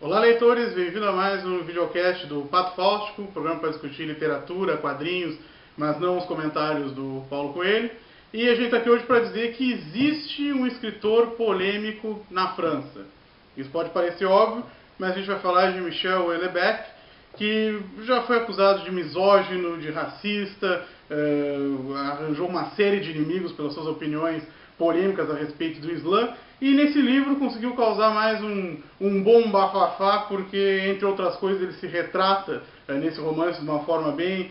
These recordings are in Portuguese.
Olá, leitores, bem-vindo a mais um videocast do Pato Fáustico, programa para discutir literatura, quadrinhos, mas não os comentários do Paulo Coelho. E a gente está aqui hoje para dizer que existe um escritor polêmico na França. Isso pode parecer óbvio, mas a gente vai falar de Michel Houellebecq, que já foi acusado de misógino, de racista, arranjou uma série de inimigos pelas suas opiniões polêmicas a respeito do Islã, e nesse livro conseguiu causar mais um bom bafafá, porque, entre outras coisas, ele se retrata nesse romance de uma forma bem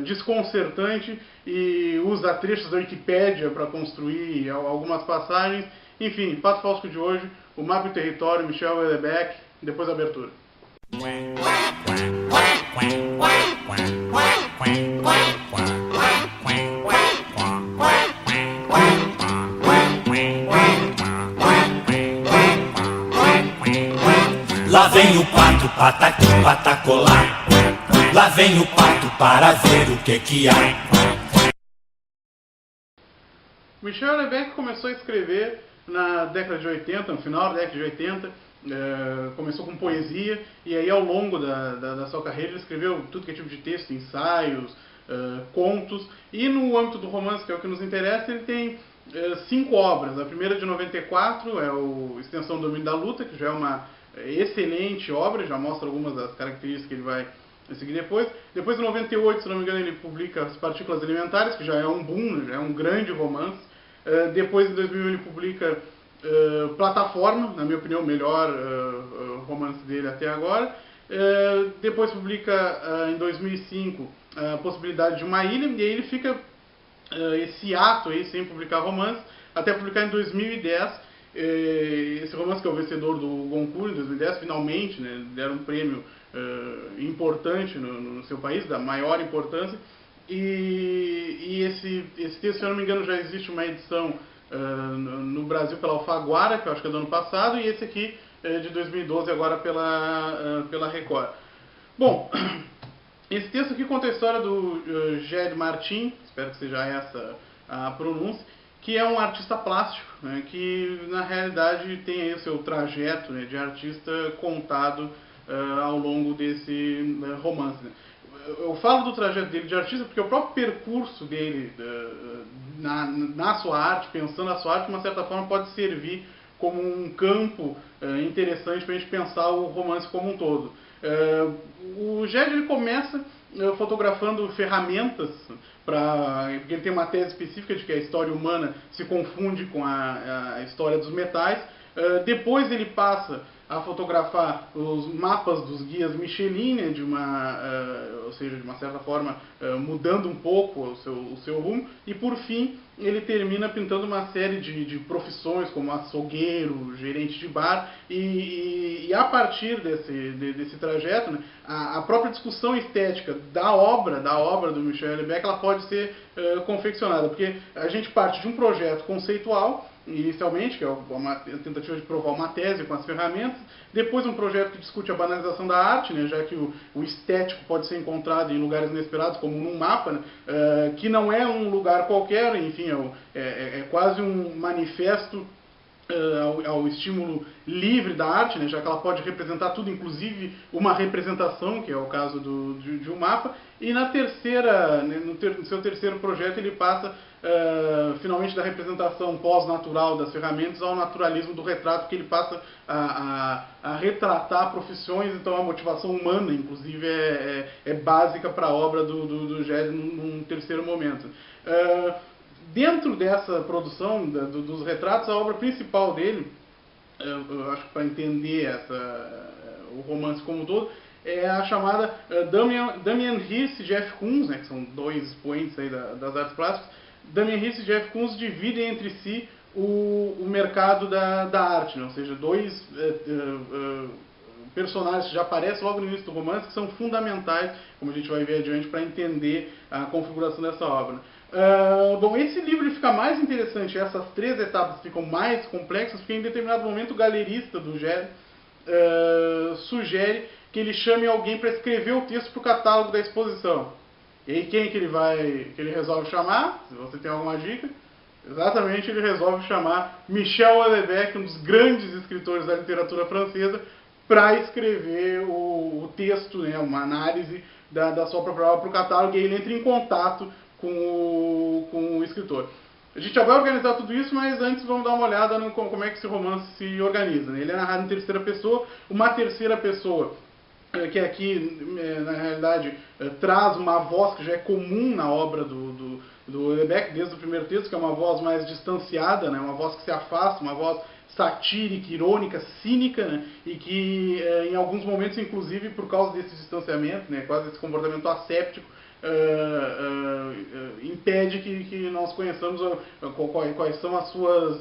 desconcertante e usa trechos da Wikipédia para construir algumas passagens. Enfim, Pato Fáustico de hoje, o mapa e território, Michel Houellebecq, depois da abertura. Lá vem o pato, pataqui, patacolá. Lá vem o pato para ver o que há. Michel Houellebecq começou a escrever na década de 80, no final da década de 80, começou com poesia, e aí ao longo da sua carreira ele escreveu tudo que é tipo de texto, ensaios, contos, e no âmbito do romance, que é o que nos interessa, ele tem 5 obras. A primeira de 94 é o Extensão do Domínio da Luta, que já é uma excelente obra, já mostra algumas das características que ele vai seguir depois. Depois, em 98, se não me engano, ele publica As Partículas Elementares, que já é um boom, já é um grande romance. Depois, em 2001, ele publica Plataforma, na minha opinião, o melhor romance dele até agora. Depois publica, em 2005, A Possibilidade de uma Ilha, e aí ele fica esse ato aí, sem publicar romance, até publicar em 2010, esse romance que é o vencedor do Goncourt em 2010, finalmente, né, deram um prêmio importante no seu país, da maior importância, e esse texto, se eu não me engano, já existe uma edição no Brasil pela Alfaguara, que eu acho que é do ano passado, e esse aqui de 2012 agora pela Record. Bom, esse texto aqui conta a história do Gerd Martin, espero que seja essa a pronúncia, que é um artista plástico, né, que na realidade tem aí o seu trajeto, né, de artista contado ao longo desse romance. Né. Eu falo do trajeto dele de artista porque o próprio percurso dele na sua arte, pensando a sua arte, de uma certa forma pode servir como um campo interessante para a gente pensar o romance como um todo. O Gerd ele começa fotografando ferramentas, porque ele tem uma tese específica de que a história humana se confunde com a história dos metais. Depois ele passa a fotografar os mapas dos guias Michelin, né, ou seja, de uma certa forma mudando um pouco o seu rumo, e por fim ele termina pintando uma série de profissões como açougueiro, gerente de bar, e a partir desse trajeto, né, a própria discussão estética da obra do Michel Houellebecq, ela pode ser confeccionada, porque a gente parte de um projeto conceitual inicialmente, que é uma tentativa de provar uma tese com as ferramentas, depois um projeto que discute a banalização da arte, né, já que o estético pode ser encontrado em lugares inesperados, como num mapa, né, que não é um lugar qualquer, enfim, é quase um manifesto ao estímulo livre da arte, né, já que ela pode representar tudo, inclusive uma representação, que é o caso de um mapa, e na terceira, né, no seu terceiro projeto ele passa finalmente da representação pós-natural das ferramentas ao naturalismo do retrato, que ele passa a retratar profissões, então a motivação humana, inclusive, é básica para a obra do Gerd num terceiro momento. Dentro dessa produção dos retratos, a obra principal dele, eu acho que para entender o romance como um todo, é a chamada Damien Hirst e Jeff Koons, né, que são dois expoentes aí das artes plásticas. Damien Hirst e Jeff Koons dividem entre si o mercado da arte, né, ou seja, dois personagens que já aparecem logo no início do romance, que são fundamentais, como a gente vai ver adiante, para entender a configuração dessa obra. Bom, esse livro ele fica mais interessante, essas 3 etapas ficam mais complexas, porque em determinado momento o galerista do Gerd sugere que ele chame alguém para escrever o texto para o catálogo da exposição. E aí quem que ele resolve chamar? Se você tem alguma dica? Exatamente, ele resolve chamar Michel Houellebecq, um dos grandes escritores da literatura francesa, para escrever o texto, né, uma análise da sua própria obra para o catálogo, e aí ele entra em contato com o escritor. A gente já vai organizar tudo isso, mas antes vamos dar uma olhada no como é que esse romance se organiza, né? Ele é narrado em terceira pessoa, uma terceira pessoa que aqui, na realidade, traz uma voz que já é comum na obra do Houellebecq, desde o primeiro texto, que é uma voz mais distanciada, né? Uma voz que se afasta, uma voz satírica, irônica, cínica, né? E que, em alguns momentos, inclusive, por causa desse distanciamento, né? Quase esse comportamento asséptico, impede que nós conheçamos quais são as suas...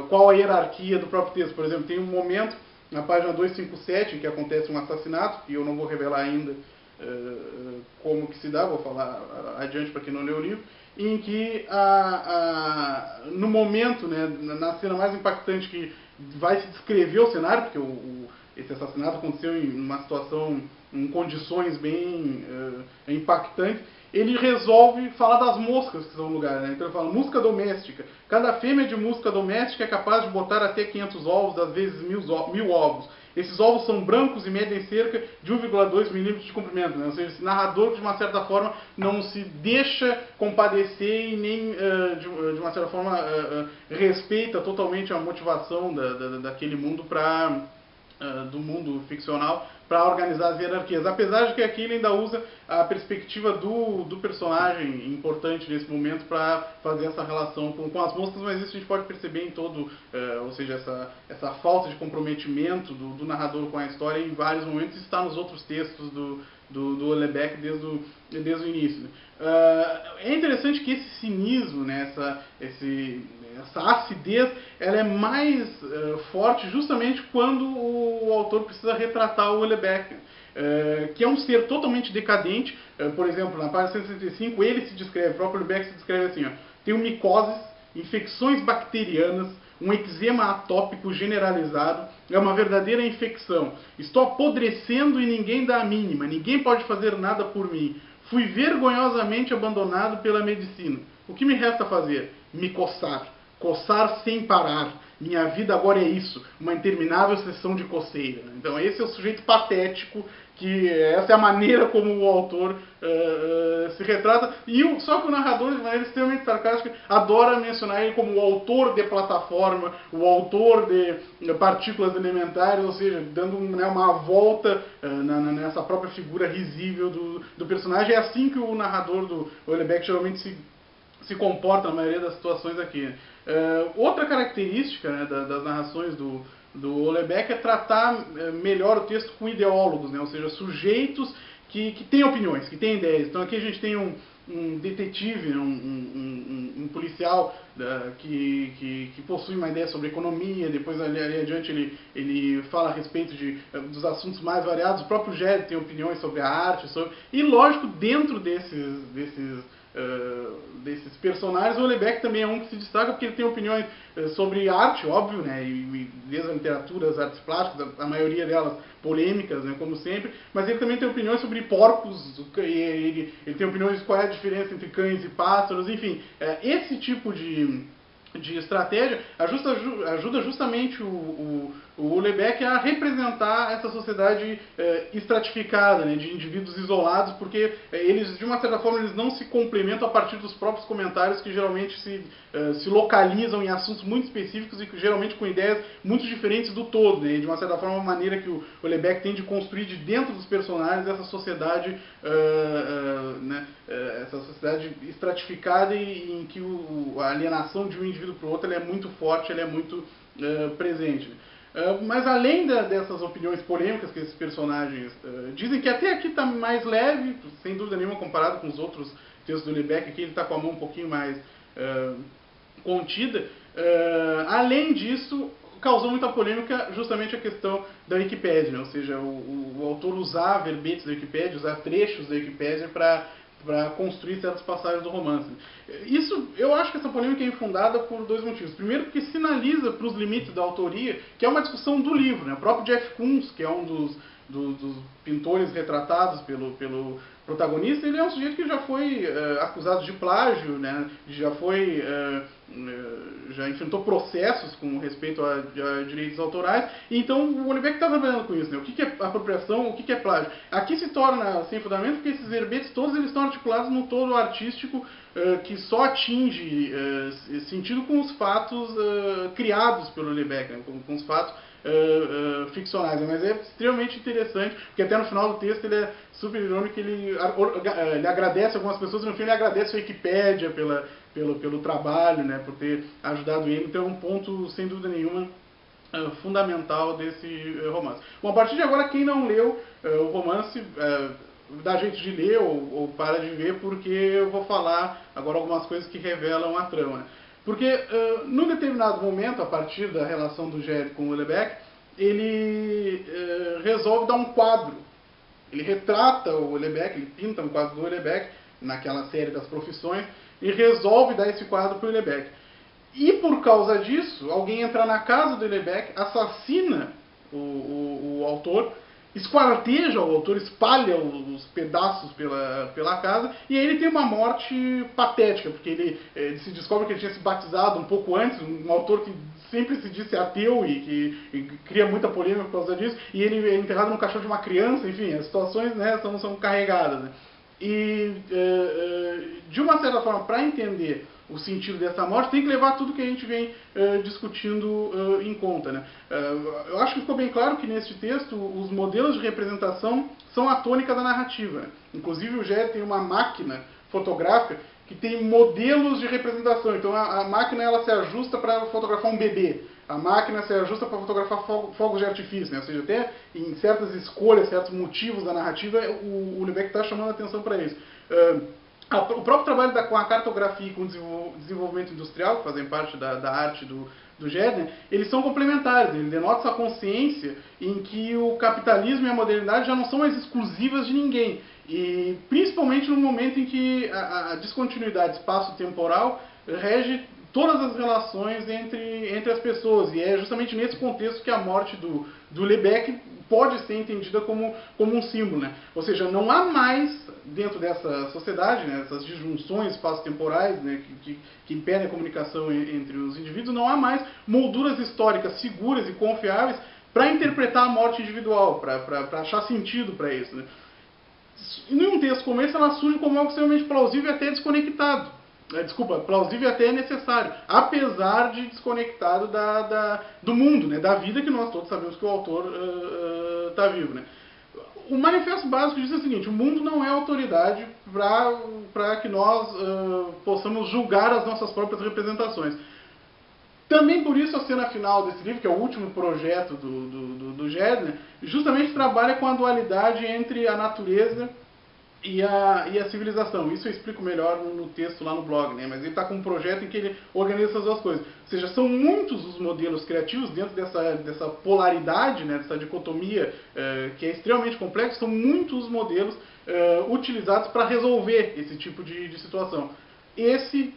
qual a hierarquia do próprio texto. Por exemplo, tem um momento na página 257 em que acontece um assassinato, que eu não vou revelar ainda como que se dá, vou falar adiante para quem não leu o livro, em que no momento, né, na cena mais impactante, que vai se descrever o cenário, porque esse assassinato aconteceu em uma situação, em condições bem impactantes, ele resolve falar das moscas que são no lugar, né? Então ele fala, música doméstica. Cada fêmea de música doméstica é capaz de botar até 500 ovos, às vezes 1000 ovos. Esses ovos são brancos e medem cerca de 1,2 milímetros de comprimento, né? Ou seja, esse narrador, de uma certa forma, não se deixa compadecer e nem, de uma certa forma, respeita totalmente a motivação daquele mundo do mundo ficcional para organizar as hierarquias. Apesar de que aqui ele ainda usa a perspectiva do personagem importante nesse momento para fazer essa relação com as moscas, mas isso a gente pode perceber em todo, ou seja, essa falta de comprometimento do narrador com a história em vários momentos, está nos outros textos do Houellebecq desde o início. É interessante que esse cinismo, né, essa acidez, ela é mais forte justamente quando o autor precisa retratar o Houellebecq, que é um ser totalmente decadente. Por exemplo, na página 165, ele se descreve, o próprio Houellebecq se descreve assim, ó, tenho micoses, infecções bacterianas, um eczema atópico generalizado, é uma verdadeira infecção. Estou apodrecendo e ninguém dá a mínima, ninguém pode fazer nada por mim. Fui vergonhosamente abandonado pela medicina. O que me resta fazer? Me coçar. Coçar sem parar. Minha vida agora é isso, uma interminável sessão de coceira. Então esse é o sujeito patético, que essa é a maneira como o autor se retrata. Só que o narrador, de maneira extremamente sarcástica, adora mencionar ele como o autor de plataforma, o autor de partículas elementares, ou seja, dando uma volta nessa própria figura risível do personagem. É assim que o narrador do Houellebecq geralmente se comporta na maioria das situações aqui. Outra característica, né, das narrações do Houellebecq é tratar melhor o texto com ideólogos, né, ou seja, sujeitos que têm opiniões, que têm ideias. Então aqui a gente tem um detetive, um policial que possui uma ideia sobre economia, depois ali adiante ele fala a respeito dos assuntos mais variados. O próprio Géd tem opiniões sobre a arte, e lógico, dentro desses personagens, o Houellebecq também é um que se destaca porque ele tem opiniões sobre arte, óbvio, né, e desde a literatura, as artes plásticas, a maioria delas polêmicas, né, como sempre, mas ele também tem opiniões sobre porcos, ele tem opiniões de qual é a diferença entre cães e pássaros, enfim, esse tipo de estratégia ajuda justamente o Houellebecq a representar essa sociedade estratificada, né, de indivíduos isolados, porque eles, de uma certa forma, eles não se complementam a partir dos próprios comentários, que geralmente se localizam em assuntos muito específicos e geralmente com ideias muito diferentes do todo, né, de uma certa forma, uma maneira que o Houellebecq tem de construir de dentro dos personagens essa sociedade, essa sociedade estratificada e em que a alienação de um indivíduo para o outro ela é muito forte, ela é muito presente. Mas além dessas opiniões polêmicas que esses personagens dizem, que até aqui está mais leve, sem dúvida nenhuma, comparado com os outros textos do Houellebecq, aqui ele está com a mão um pouquinho mais contida. Além disso, causou muita polêmica justamente a questão da Wikipédia, né? Ou seja, o autor usar verbetes da Wikipédia, usar trechos da Wikipédia para construir certas passagens do romance. Isso, eu acho que essa polêmica é infundada por dois motivos. Primeiro, porque sinaliza para os limites da autoria, que é uma discussão do livro, né? O próprio Jeff Koons, que é um dos pintores retratados pelo protagonista, ele é um sujeito que já foi acusado de plágio, né? Já enfrentou processos com respeito a direitos autorais, então o Houellebecq está trabalhando com isso, né? O que é apropriação, o que é plágio. Aqui se torna sem fundamento porque esses verbetes todos eles estão articulados num todo artístico que só atinge sentido com os fatos criados pelo Houellebecq, né? Com os fatos ficcionais, mas é extremamente interessante, porque até no final do texto ele é super irônico, ele agradece algumas pessoas, no fim ele agradece a Wikipédia pelo trabalho, né, por ter ajudado ele, então é um ponto, sem dúvida nenhuma, fundamental desse romance. Bom, a partir de agora, quem não leu o romance, dá jeito de ler ou para de ver, porque eu vou falar agora algumas coisas que revelam a trama, né? Porque, num determinado momento, a partir da relação do Gerd com o Houellebecq, ele resolve dar um quadro. Ele retrata o Houellebecq, ele pinta um quadro do Houellebecq, naquela série das profissões, e resolve dar esse quadro para o Houellebecq. E, por causa disso, alguém entra na casa do Houellebecq, assassina o autor, esquarteja o autor, espalha os pedaços pela casa, e aí ele tem uma morte patética, porque ele se descobre que ele tinha se batizado um pouco antes, um autor que sempre se disse ateu e cria muita polêmica por causa disso, e ele é enterrado no caixão de uma criança, enfim, as situações, né, são carregadas, né? E, de uma certa forma, para entender o sentido dessa morte, tem que levar tudo que a gente vem discutindo em conta, né? Eu acho que ficou bem claro que neste texto os modelos de representação são a tônica da narrativa. Inclusive o Gerd tem uma máquina fotográfica que tem modelos de representação. Então a máquina ela se ajusta para fotografar um bebê. A máquina se ajusta para fotografar fogos de artifício, né? Ou seja, até em certas escolhas, certos motivos da narrativa, o Houellebecq está chamando a atenção para isso. O próprio trabalho com a cartografia e com o desenvolvimento industrial, que fazem parte da arte do Gerd, né, eles são complementares, ele denota essa consciência em que o capitalismo e a modernidade já não são mais exclusivas de ninguém. E principalmente no momento em que a descontinuidade espaço-temporal rege todas as relações entre as pessoas. E é justamente nesse contexto que a morte do Houellebecq pode ser entendida como um símbolo, né? Ou seja, não há mais, dentro dessa sociedade, né, essas disjunções espaço-temporais, né, que impedem a comunicação entre os indivíduos, não há mais molduras históricas seguras e confiáveis para interpretar a morte individual, para achar sentido para isso, né? Em um texto como esse, ela surge como algo extremamente plausível e até desconectado. Plausível e até necessário, apesar de desconectado do mundo, né, da vida que nós todos sabemos que o autor está vivo, né. O manifesto básico diz o seguinte: o mundo não é autoridade para que nós possamos julgar as nossas próprias representações. Também por isso a cena final desse livro, que é o último projeto do Gerd, né, justamente trabalha com a dualidade entre a natureza e a civilização. Isso eu explico melhor no texto lá no blog, né? Mas ele está com um projeto em que ele organiza essas duas coisas. Ou seja, são muitos os modelos criativos dentro dessa polaridade, né? Dessa dicotomia que é extremamente complexa, são muitos os modelos utilizados para resolver esse tipo de situação. Esse,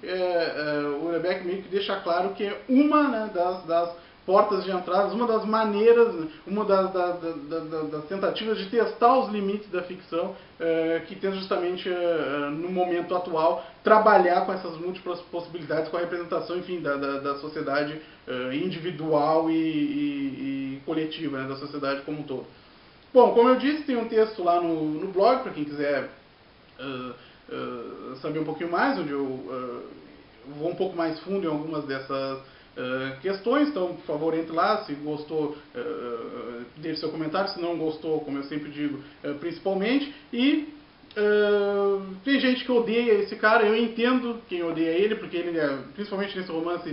o Houellebecq meio que deixa claro que é uma, né, das portas de entrada, uma das maneiras, uma das tentativas de testar os limites da ficção, que tenta justamente, no momento atual, trabalhar com essas múltiplas possibilidades, com a representação, enfim, da sociedade individual e coletiva, né, da sociedade como um todo. Bom, como eu disse, tem um texto lá no blog, para quem quiser saber um pouquinho mais, onde eu vou um pouco mais fundo em algumas dessas questões. Então, por favor, entre lá. Se gostou, deixe seu comentário. Se não gostou, como eu sempre digo, principalmente. E tem gente que odeia esse cara. Eu entendo quem odeia ele, porque ele, principalmente nesse romance,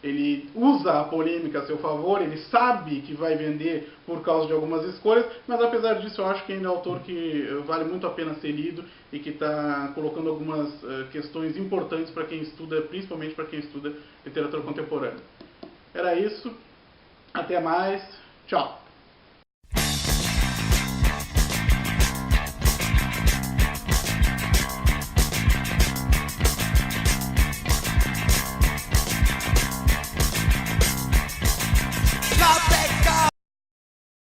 ele usa a polêmica a seu favor. Ele sabe que vai vender por causa de algumas escolhas, mas apesar disso eu acho que ainda é um autor que vale muito a pena ser lido e que está colocando algumas questões importantes para quem estuda, principalmente para quem estuda literatura contemporânea. Era isso, até mais, tchau!